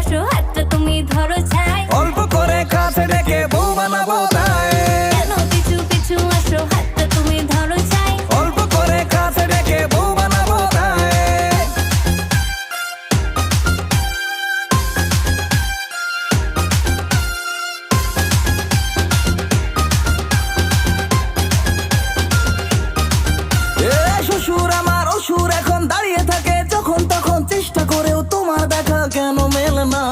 আসো হাতটা তুমি ধরো ছাই, অল্প করে কাছে ডেকে বউ বানাবো তাই। কেন পিছু পিছু আসো হাতটা তুমি ধরো ছাই। অল্প করে কাছে ডেকে বউ বানাবো তাই। শ্বশুর আমার অসুর এখন দাঁড়িয়ে থাকে যখন তখন, চেষ্টা করেও তোমার দেখা কেন মেলে না।